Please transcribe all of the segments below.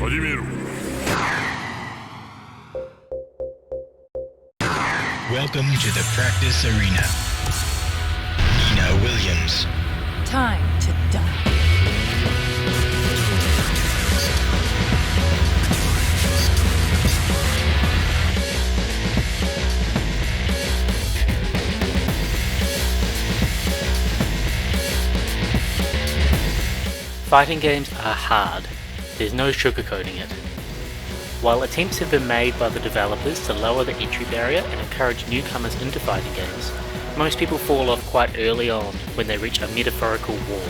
始めろ。 Welcome to the practice arena. Nina Williams. Time to die. Fighting games are hard. There's no sugarcoating it. While attempts have been made by the developers to lower the entry barrier and encourage newcomers into fighting games, most people fall off quite early on when they reach a metaphorical wall.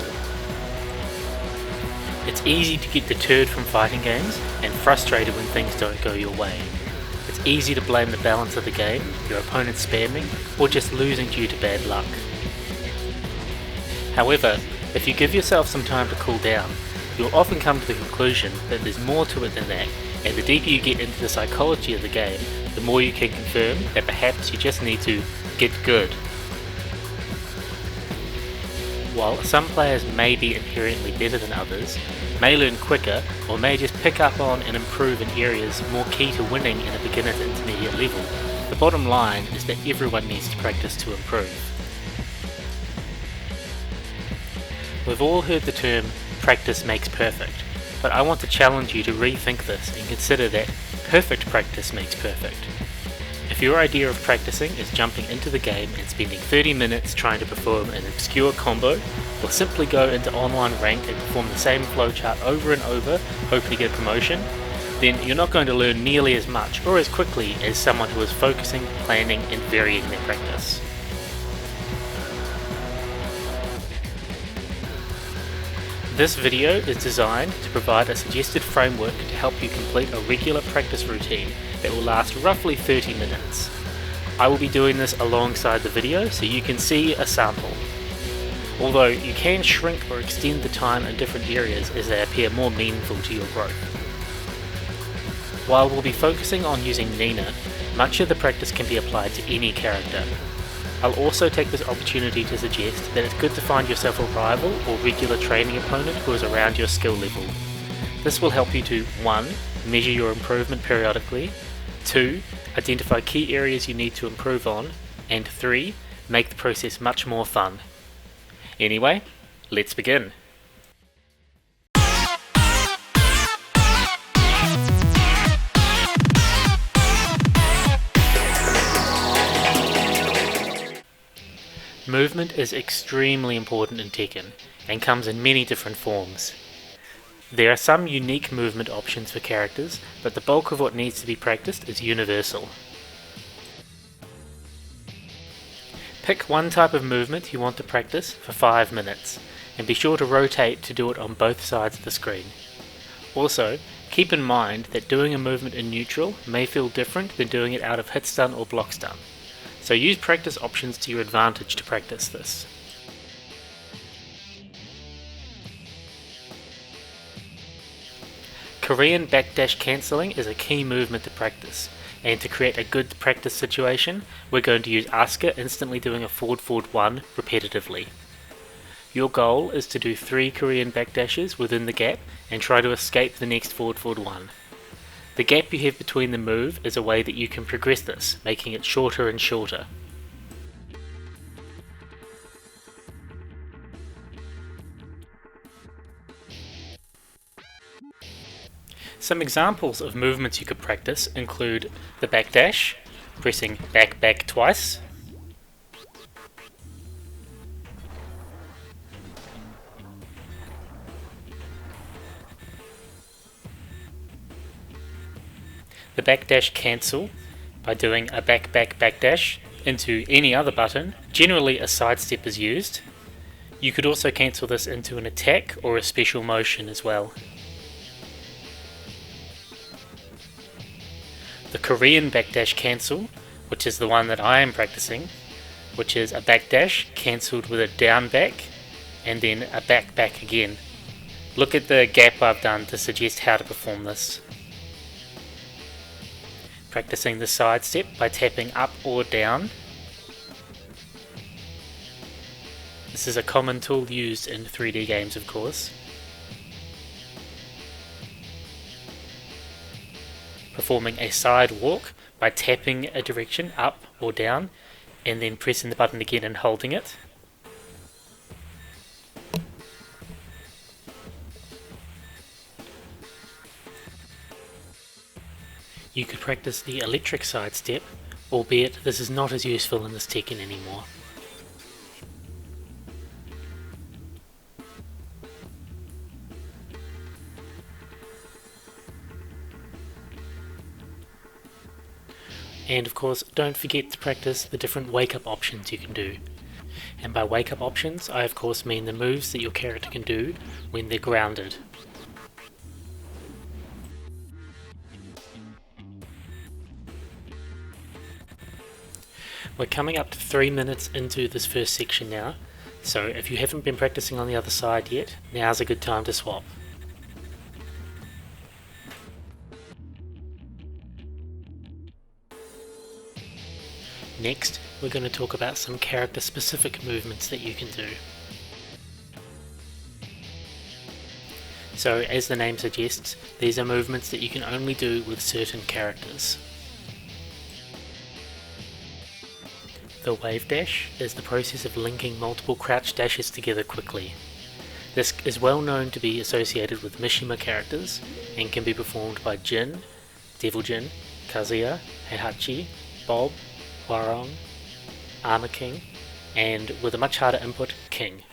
It's easy to get deterred from fighting games and frustrated when things don't go your way. It's easy to blame the balance of the game, your opponent spamming, or just losing due to bad luck. However, if you give yourself some time to cool down, you'll often come to the conclusion that there's more to it than that, and the deeper you get into the psychology of the game, the more you can confirm that perhaps you just need to get good. While some players may be inherently better than others, may learn quicker, or may just pick up on and improve in areas more key to winning in a beginner to intermediate level, the bottom line is that everyone needs to practice to improve. We've all heard the term practice makes perfect, but I want to challenge you to rethink this and consider that perfect practice makes perfect. If your idea of practicing is jumping into the game and spending 30 minutes trying to perform an obscure combo, or simply go into online rank and perform the same flowchart over and over, hoping to get a promotion, then you're not going to learn nearly as much or as quickly as someone who is focusing, planning, and varying their practice. This video is designed to provide a suggested framework to help you complete a regular practice routine that will last roughly 30 minutes. I will be doing this alongside the video so you can see a sample. Although you can shrink or extend the time in different areas as they appear more meaningful to your growth. While we'll be focusing on using Nina, much of the practice can be applied to any character. I'll also take this opportunity to suggest that it's good to find yourself a rival or regular training opponent who is around your skill level. This will help you to 1. Measure your improvement periodically, 2. Identify key areas you need to improve on, and 3. Make the process much more fun. Anyway, let's begin. Movement is extremely important in Tekken, and comes in many different forms. There are some unique movement options for characters, but the bulk of what needs to be practiced is universal. Pick one type of movement you want to practice for 5 minutes, and be sure to rotate to do it on both sides of the screen. Also, keep in mind that doing a movement in neutral may feel different than doing it out of hit stun or block stun. So use practice options to your advantage to practice this. Korean backdash cancelling is a key movement to practice, and to create a good practice situation, we're going to use Asuka instantly doing a forward 1 repetitively. Your goal is to do 3 Korean backdashes within the gap and try to escape the next forward 1. The gap you have between the move is a way that you can progress this, making it shorter and shorter. Some examples of movements you could practice include the backdash, pressing back twice, the backdash cancel by doing a backdash into any other button. Generally a sidestep is used. You could also cancel this into an attack or a special motion as well. The Korean backdash cancel, which is the one that I am practicing, which is a backdash cancelled with a down back and then a back again. Look at the gap I've done to suggest how to perform this. Practicing the sidestep by tapping up or down. This is a common tool used in 3D games, of course. performing a side walk by tapping a direction up or down and then pressing the button again and holding it. You could practice the electric side step, albeit this is not as useful in this Tekken anymore. And of course, don't forget to practice the different wake-up options you can do. And by wake-up options, I of course mean the moves that your character can do when they're grounded. We're coming up to 3 minutes into this first section now, so if you haven't been practicing on the other side yet, now's a good time to swap. Next, we're going to talk about some character-specific movements that you can do. So, as the name suggests, these are movements that you can only do with certain characters. The wave dash is the process of linking multiple crouch dashes together quickly. This is well known to be associated with Mishima characters and can be performed by Jin, Devil Jin, Kazuya, Heihachi, Bob, Warong, Armor King, and with a much harder input, King.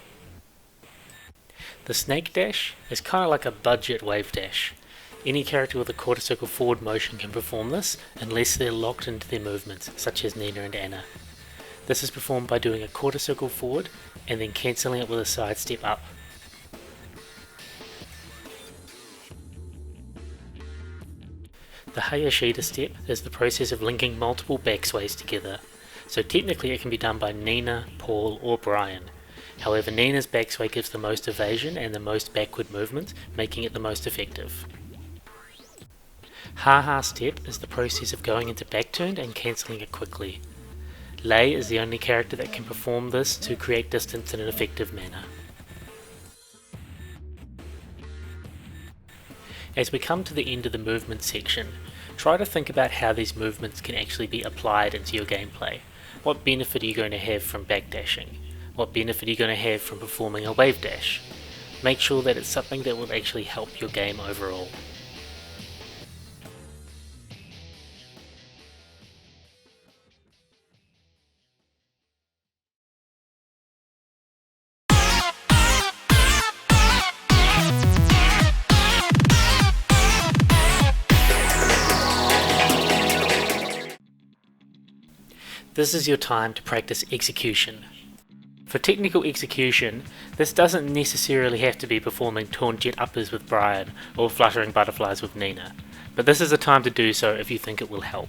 The snake dash is kind of like a budget wave dash. Any character with a quarter circle forward motion can perform this unless they're locked into their movements, such as Nina and Anna. This is performed by doing a quarter circle forward and then cancelling it with a side step up. The Hayashida step is the process of linking multiple back sways together, so technically it can be done by Nina, Paul or Brian. However, Nina's back sway gives the most evasion and the most backward movement, making it the most effective. Ha-ha step is the process of going into back turned and cancelling it quickly. Lei is the only character that can perform this to create distance in an effective manner. As we come to the end of the movement section, try to think about how these movements can actually be applied into your gameplay. What benefit are you going to have from backdashing? What benefit are you going to have from performing a wave dash? Make sure that it's something that will actually help your game overall. This is your time to practice execution. For technical execution, this doesn't necessarily have to be performing taunt jet uppers with Brian or fluttering butterflies with Nina, but this is a time to do so if you think it will help.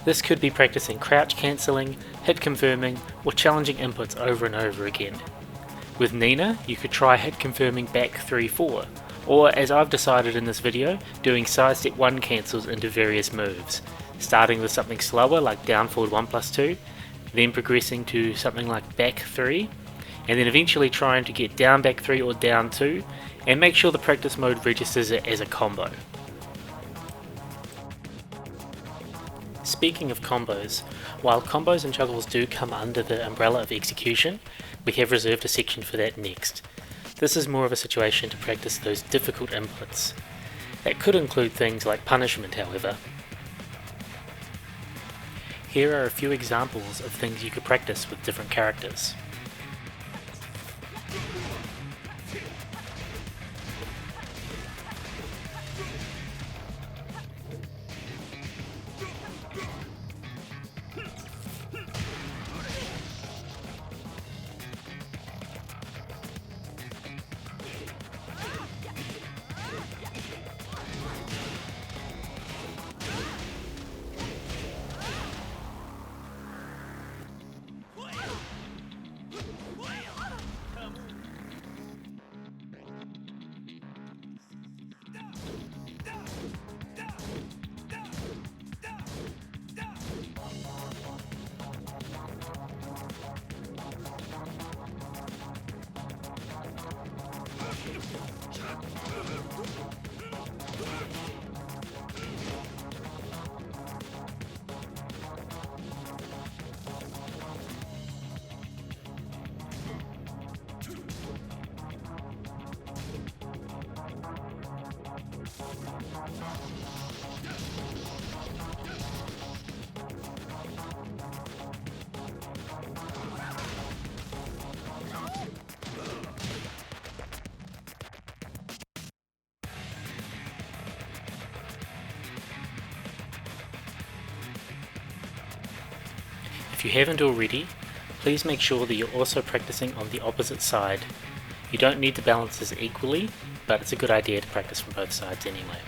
This could be practicing crouch cancelling, hit confirming, or challenging inputs over and over again. With Nina, you could try hit confirming back 3-4, or as I've decided in this video, doing side step 1 cancels into various moves, starting with something slower like down forward 1+2, then progressing to something like back 3, and then eventually trying to get down back 3 or down 2, and make sure the practice mode registers it as a combo. Speaking of combos, while combos and juggles do come under the umbrella of execution, we have reserved a section for that next. This is more of a situation to practice those difficult inputs. That could include things like punishment, however. Here are a few examples of things you could practice with different characters. If you haven't already, please make sure that you're also practicing on the opposite side. You don't need to balance this equally, but it's a good idea to practice from both sides anyway.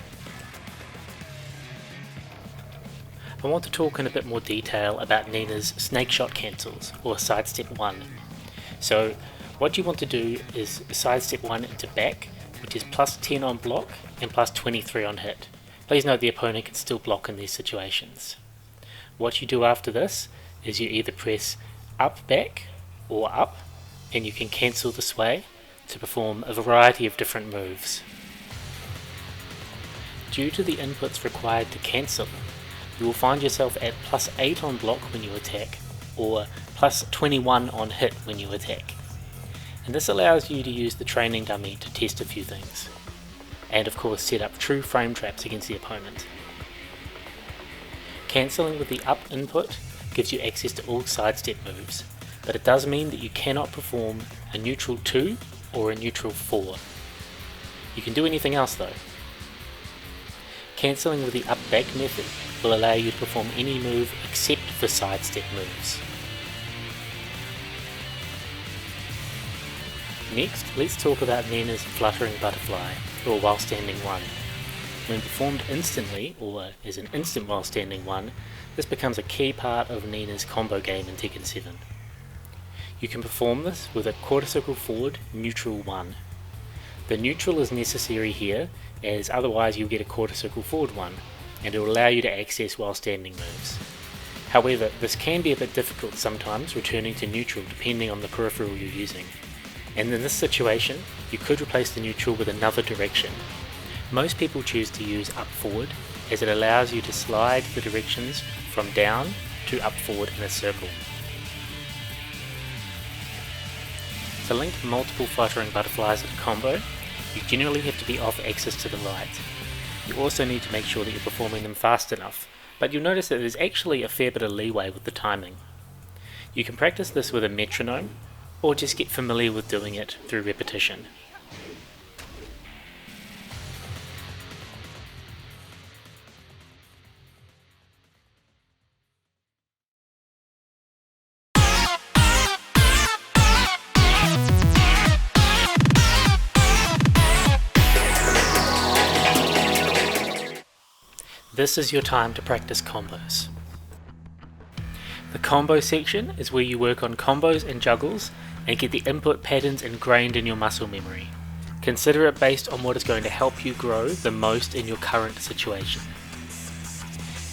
I want to talk in a bit more detail about Nina's snake shot cancels, or sidestep 1. So what you want to do is sidestep 1 into back, which is plus 10 on block and plus 23 on hit. Please note the opponent can still block in these situations. What you do after this is you either press up back or up, and you can cancel the sway to perform a variety of different moves. Due to the inputs required to cancel, you will find yourself at plus 8 on block when you attack, or plus 21 on hit when you attack. And this allows you to use the training dummy to test a few things, and of course set up true frame traps against the opponent. Cancelling with the up input gives you access to all sidestep moves, but it does mean that you cannot perform a neutral 2 or a neutral 4. You can do anything else though. Cancelling with the up back method will allow you to perform any move except for sidestep moves. Next, let's talk about Nina's fluttering butterfly, or while standing 1. When performed instantly, or as an instant while standing 1, this becomes a key part of Nina's combo game in Tekken 7. You can perform this with a quarter circle forward, neutral 1. The neutral is necessary here, as otherwise you'll get a quarter circle forward 1, and it will allow you to access while standing moves. However, this can be a bit difficult sometimes returning to neutral depending on the peripheral you're using. And in this situation, you could replace the neutral with another direction. Most people choose to use up forward, as it allows you to slide the directions from down to up forward in a circle. To link multiple fluttering butterflies in a combo, you generally have to be off axis to the right. You also need to make sure that you're performing them fast enough, but you'll notice that there's actually a fair bit of leeway with the timing. You can practice this with a metronome, or just get familiar with doing it through repetition. This is your time to practice combos. The combo section is where you work on combos and juggles and get the input patterns ingrained in your muscle memory. Consider it based on what is going to help you grow the most in your current situation.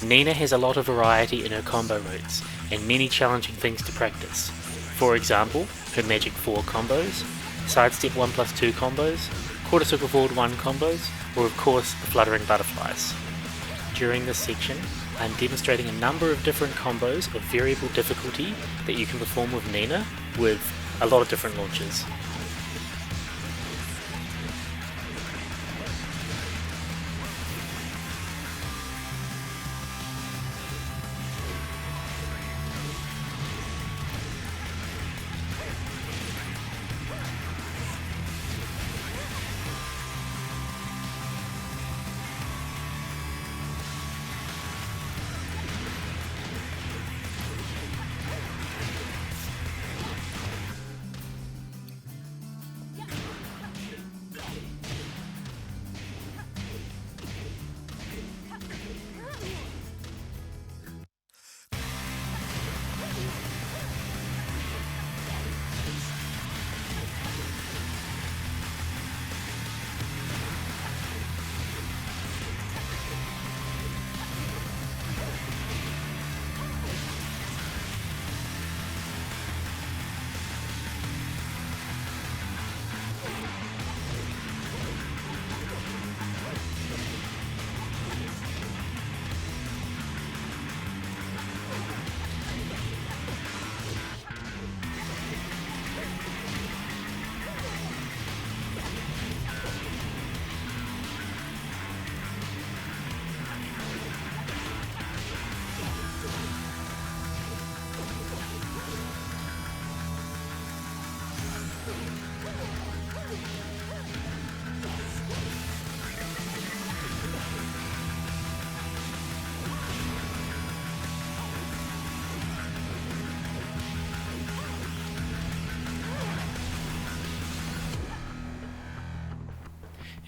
Nina has a lot of variety in her combo routes and many challenging things to practice. For example, her magic 4 combos, sidestep 1 plus 2 combos, quarter circle forward 1 combos, or of course the fluttering butterflies. During this section, I'm demonstrating a number of different combos of variable difficulty that you can perform with Nina with a lot of different launches.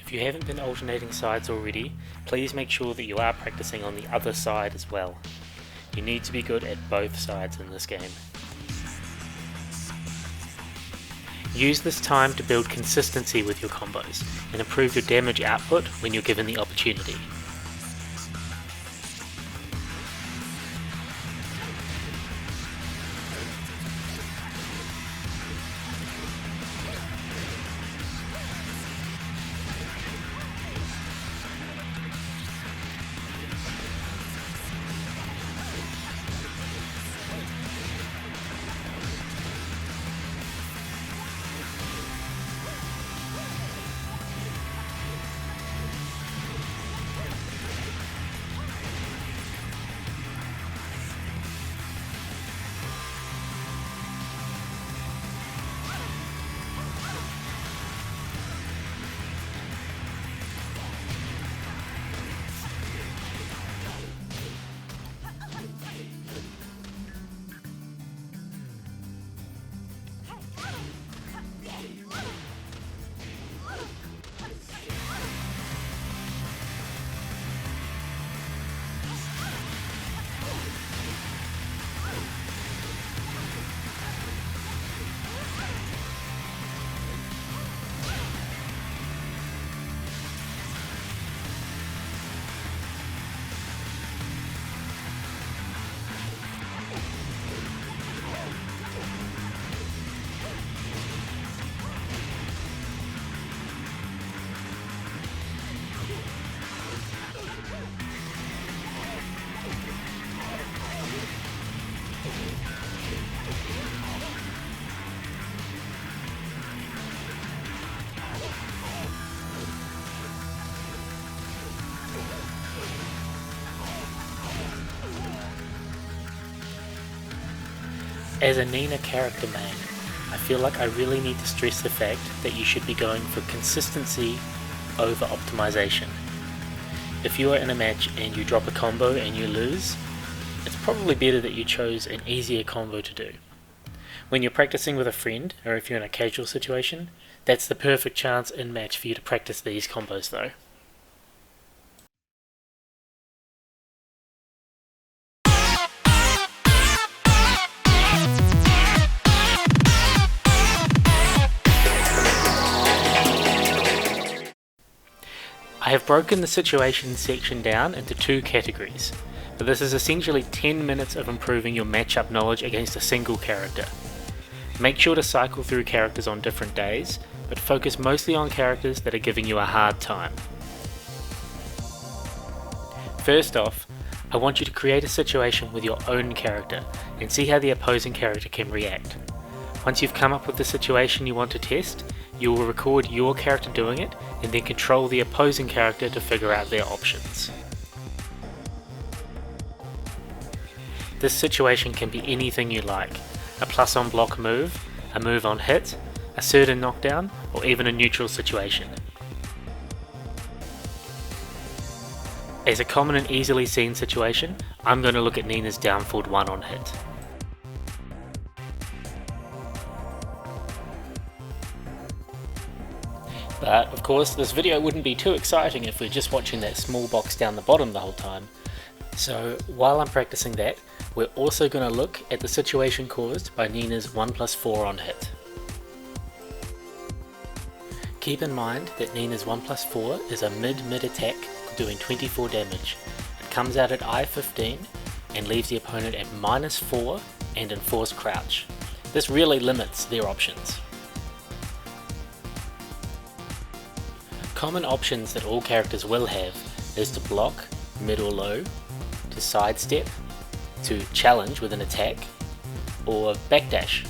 If you haven't been alternating sides already, please make sure that you are practicing on the other side as well. You need to be good at both sides in this game. Use this time to build consistency with your combos and improve your damage output when you're given the opportunity. As a Nina character main, I feel like I really need to stress the fact that you should be going for consistency over optimization. If you are in a match and you drop a combo and you lose, it's probably better that you chose an easier combo to do. When you're practicing with a friend, or if you're in a casual situation, that's the perfect chance in match for you to practice these combos though. I have broken the situation section down into two categories, but this is essentially 10 minutes of improving your matchup knowledge against a single character. Make sure to cycle through characters on different days, but focus mostly on characters that are giving you a hard time. First off, I want you to create a situation with your own character and see how the opposing character can react. Once you've come up with the situation you want to test, you will record your character doing it and then control the opposing character to figure out their options. This situation can be anything you like: a plus on block move, a move on hit, a certain knockdown, or even a neutral situation. As a common and easily seen situation, I'm going to look at Nina's down forward 1 on hit. But of course this video wouldn't be too exciting if we're just watching that small box down the bottom the whole time. So while I'm practicing that, we're also going to look at the situation caused by Nina's 1+4 on hit. Keep in mind that Nina's 1+4 is a mid-mid attack doing 24 damage. It comes out at I-15 and leaves the opponent at -4 and enforced crouch. This really limits their options. Common options that all characters will have is to block, mid or low, to sidestep, to challenge with an attack, or backdash.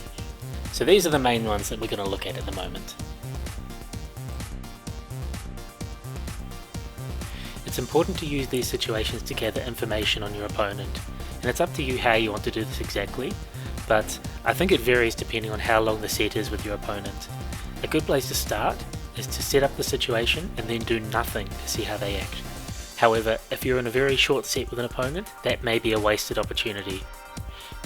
So these are the main ones that we're going to look at the moment. It's important to use these situations to gather information on your opponent, and it's up to you how you want to do this exactly, but I think it varies depending on how long the set is with your opponent. A good place to start is to set up the situation and then do nothing to see how they act. However, if you're in a very short set with an opponent, that may be a wasted opportunity.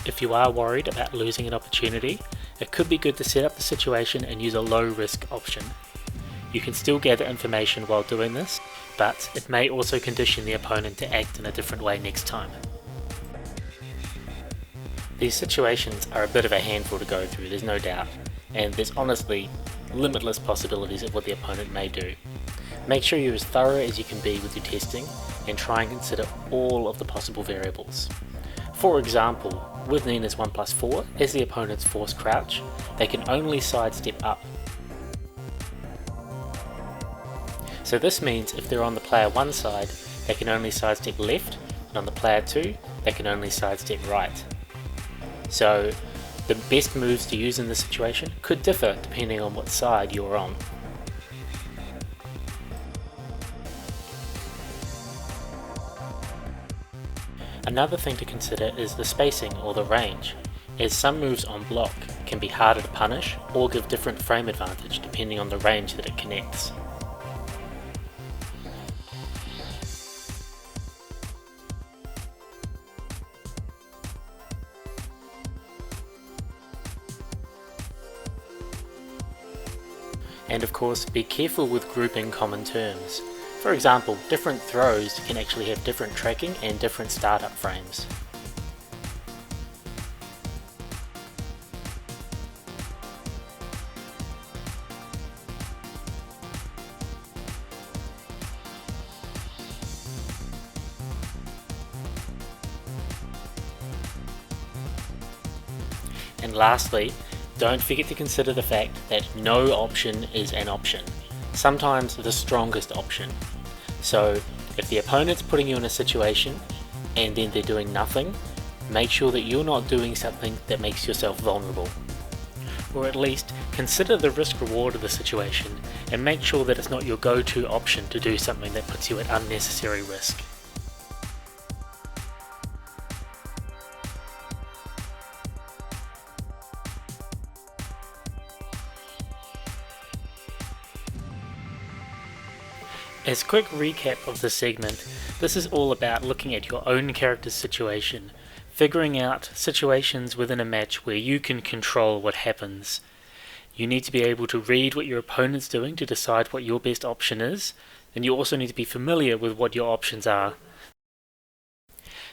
If you are worried about losing an opportunity, it could be good to set up the situation and use a low risk option. You can still gather information while doing this, but it may also condition the opponent to act in a different way next time. These situations are a bit of a handful to go through, there's no doubt, and there's honestly limitless possibilities of what the opponent may do. Make sure you're as thorough as you can be with your testing and try and consider all of the possible variables. For example, with Nina's 1+4, as the opponent's force crouch, they can only sidestep up. So this means if they're on the player 1 side, they can only sidestep left, and on the player 2, they can only sidestep right. So the best moves to use in this situation could differ depending on what side you're on. Another thing to consider is the spacing or the range, as some moves on block can be harder to punish or give different frame advantage depending on the range that it connects. And of course, be careful with grouping common terms. For example, different throws can actually have different tracking and different startup frames. And lastly, don't forget to consider the fact that no option is an option, sometimes the strongest option. So if the opponent's putting you in a situation and then they're doing nothing, make sure that you're not doing something that makes yourself vulnerable. Or at least consider the risk reward of the situation and make sure that it's not your go-to option to do something that puts you at unnecessary risk. As a quick recap of this segment, this is all about looking at your own character's situation, figuring out situations within a match where you can control what happens. You need to be able to read what your opponent's doing to decide what your best option is, and you also need to be familiar with what your options are.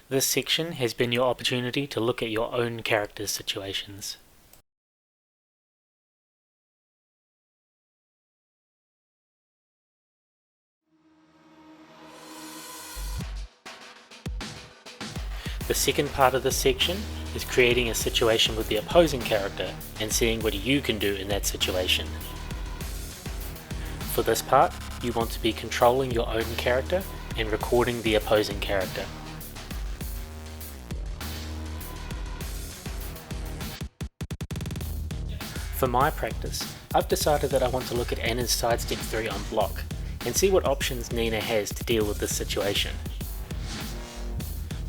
This section has been your opportunity to look at your own character's situations. The second part of this section is creating a situation with the opposing character and seeing what you can do in that situation. For this part, you want to be controlling your own character and recording the opposing character. For my practice, I've decided that I want to look at Anna's sidestep 3 on block and see what options Nina has to deal with this situation.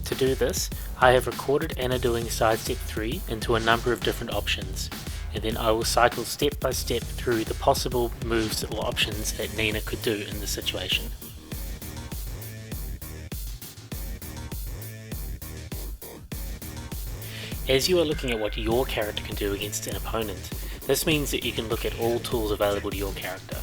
To do this, I have recorded Anna doing sidestep 3 into a number of different options, and then I will cycle step by step through the possible moves or options that Nina could do in this situation. As you are looking at what your character can do against an opponent, this means that you can look at all tools available to your character.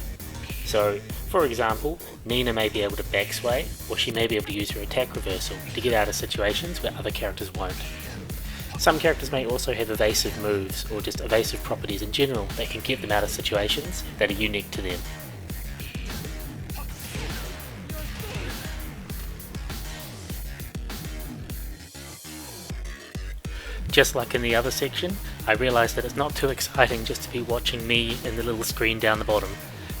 So, for example, Nina may be able to backsway, or she may be able to use her attack reversal to get out of situations where other characters won't. Some characters may also have evasive moves, or just evasive properties in general that can get them out of situations that are unique to them. Just like in the other section, I realised that it's not too exciting just to be watching me in the little screen down the bottom.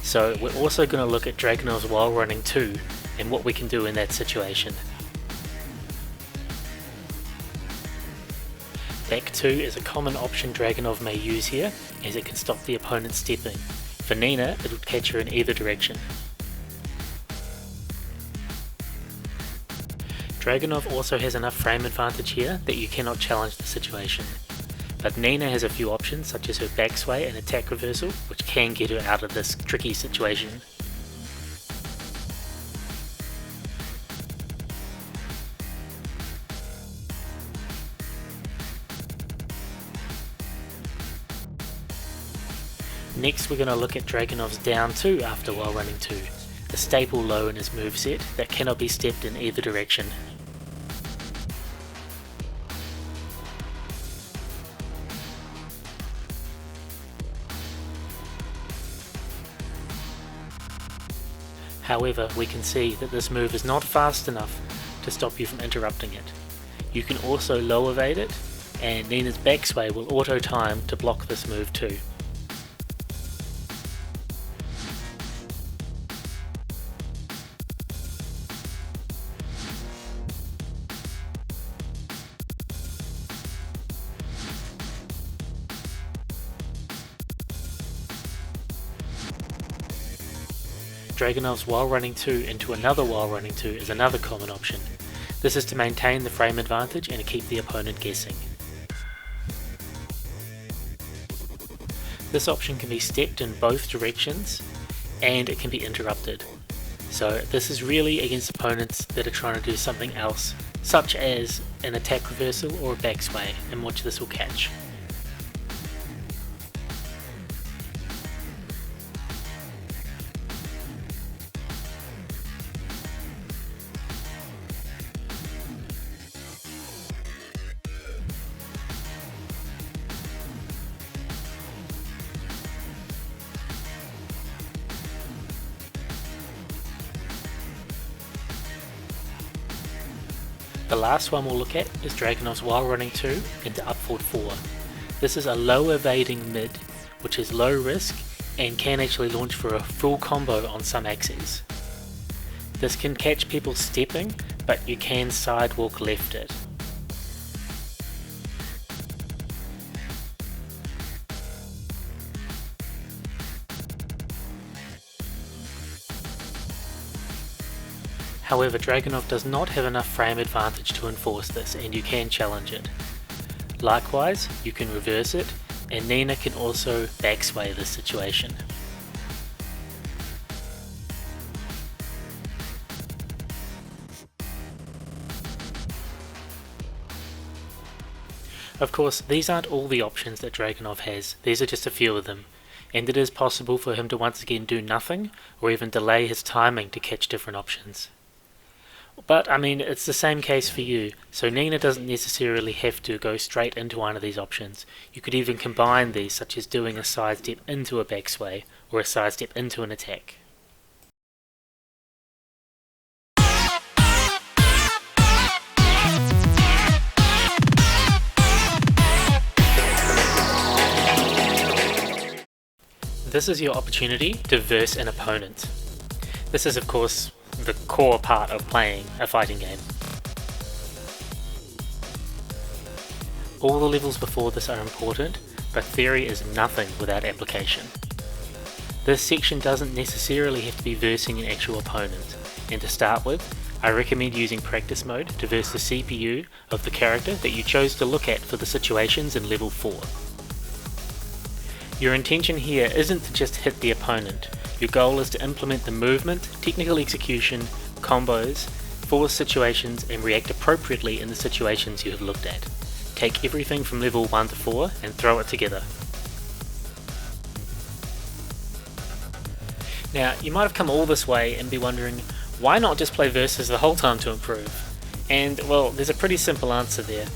So we're also going to look at Dragunov's while running too, and what we can do in that situation. Back 2 is a common option Dragunov may use here, as it can stop the opponent stepping. For Nina, it would catch her in either direction. Dragunov also has enough frame advantage here that you cannot challenge the situation. But Nina has a few options such as her backsway and attack reversal, which can get her out of this tricky situation. Next we're going to look at Dragunov's down 2 after while running 2, a staple low in his moveset that cannot be stepped in either direction. However, we can see that this move is not fast enough to stop you from interrupting it. You can also low evade it, and Nina's backsway will auto time to block this move too. Dragunov's while running 2 into another while running 2 is another common option. This is to maintain the frame advantage and to keep the opponent guessing. This option can be stepped in both directions and it can be interrupted. So this is really against opponents that are trying to do something else, such as an attack reversal or a backsway, in which this will catch. The last one we'll look at is Dragunov's while running 2 into up forward 4. This is a low evading mid, which is low risk and can actually launch for a full combo on some axes. This can catch people stepping, but you can sidewalk left it. However, Dragunov does not have enough frame advantage to enforce this, and you can challenge it. Likewise, you can reverse it, and Nina can also backsway this situation. Of course, these aren't all the options that Dragunov has, these are just a few of them, and it is possible for him to once again do nothing, or even delay his timing to catch different options. But I mean, it's the same case for you, so Nina doesn't necessarily have to go straight into one of these options. You could even combine these, such as doing a sidestep into a backsway, or a sidestep into an attack. This is your opportunity to verse an opponent. This is of course the core part of playing a fighting game. All the levels before this are important, but theory is nothing without application. This section doesn't necessarily have to be versing an actual opponent, and to start with, I recommend using practice mode to verse the CPU of the character that you chose to look at for the situations in level 4. Your intention here isn't to just hit the opponent. Your goal is to implement the movement, technical execution, combos, force situations, and react appropriately in the situations you have looked at. Take everything from level 1 to 4 and throw it together. Now, you might have come all this way and be wondering, why not just play versus the whole time to improve? And, well, there's a pretty simple answer there.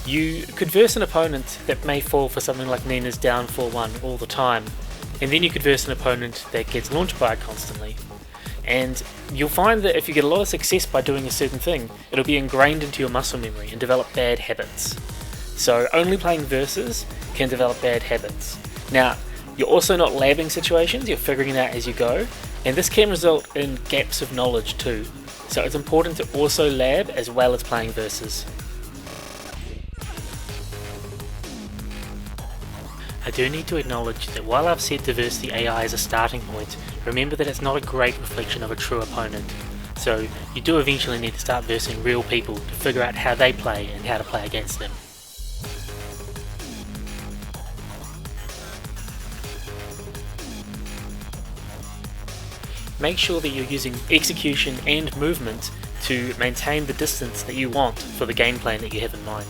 You could verse an opponent that may fall for something like Nina's down 4-1 all the time, and then you could verse an opponent that gets launched by it constantly. And you'll find that if you get a lot of success by doing a certain thing, it'll be ingrained into your muscle memory and develop bad habits. So only playing versus can develop bad habits. Now, you're also not labbing situations, you're figuring it out as you go, and this can result in gaps of knowledge too. So it's important to also lab as well as playing versus. I do need to acknowledge that while I've said to verse the AI as a starting point, remember that it's not a great reflection of a true opponent. So you do eventually need to start versing real people to figure out how they play and how to play against them. Make sure that you're using execution and movement to maintain the distance that you want for the game plan that you have in mind.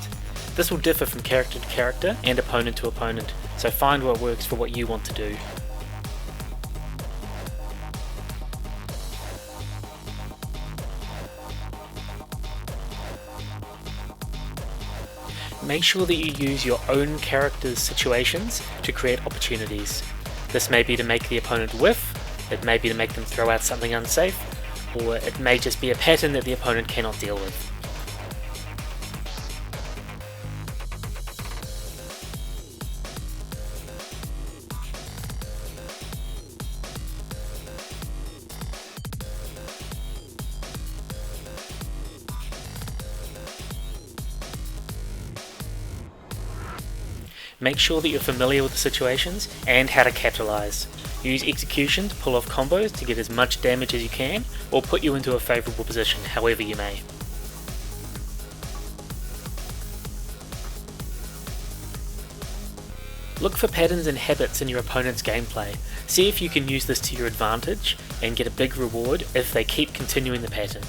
This will differ from character to character and opponent to opponent, so find what works for what you want to do. Make sure that you use your own character's situations to create opportunities. This may be to make the opponent whiff, it may be to make them throw out something unsafe, or it may just be a pattern that the opponent cannot deal with. Make sure that you're familiar with the situations and how to capitalize. Use execution to pull off combos to get as much damage as you can, or put you into a favourable position however you may. Look for patterns and habits in your opponent's gameplay. See if you can use this to your advantage and get a big reward if they keep continuing the pattern.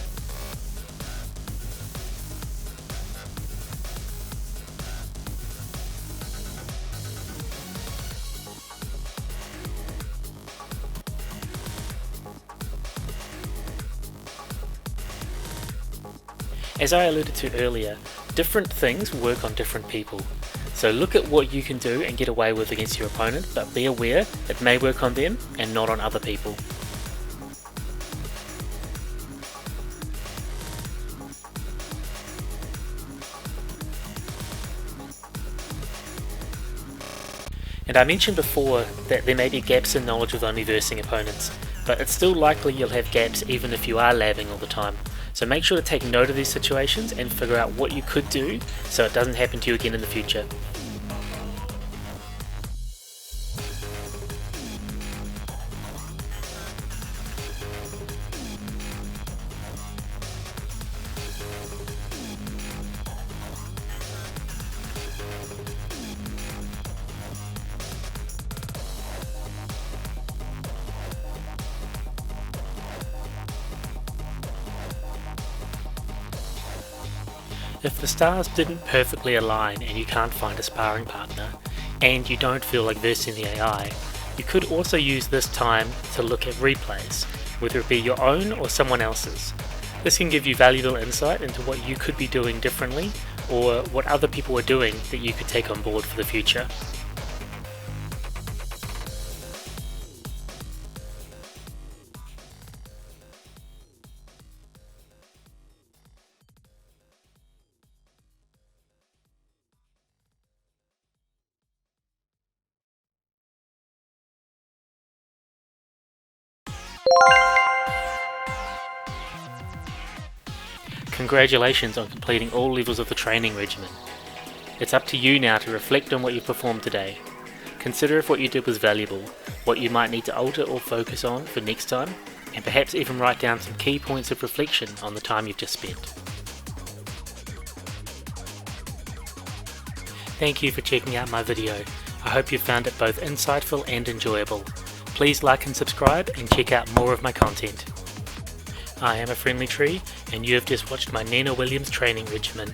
As I alluded to earlier, different things work on different people. So look at what you can do and get away with against your opponent, but be aware it may work on them and not on other people. And I mentioned before that there may be gaps in knowledge with only versing opponents, but it's still likely you'll have gaps even if you are labbing all the time. So make sure to take note of these situations and figure out what you could do so it doesn't happen to you again in the future. If the stars didn't perfectly align and you can't find a sparring partner, and you don't feel like versing the AI, you could also use this time to look at replays, whether it be your own or someone else's. This can give you valuable insight into what you could be doing differently, or what other people are doing that you could take on board for the future. Congratulations on completing all levels of the training regimen. It's up to you now to reflect on what you performed today. Consider if what you did was valuable, what you might need to alter or focus on for next time, and perhaps even write down some key points of reflection on the time you've just spent. Thank you for checking out my video. I hope you found it both insightful and enjoyable. Please like and subscribe and check out more of my content. I am a Friendly Tree, and you have just watched my Nina Williams training regimen.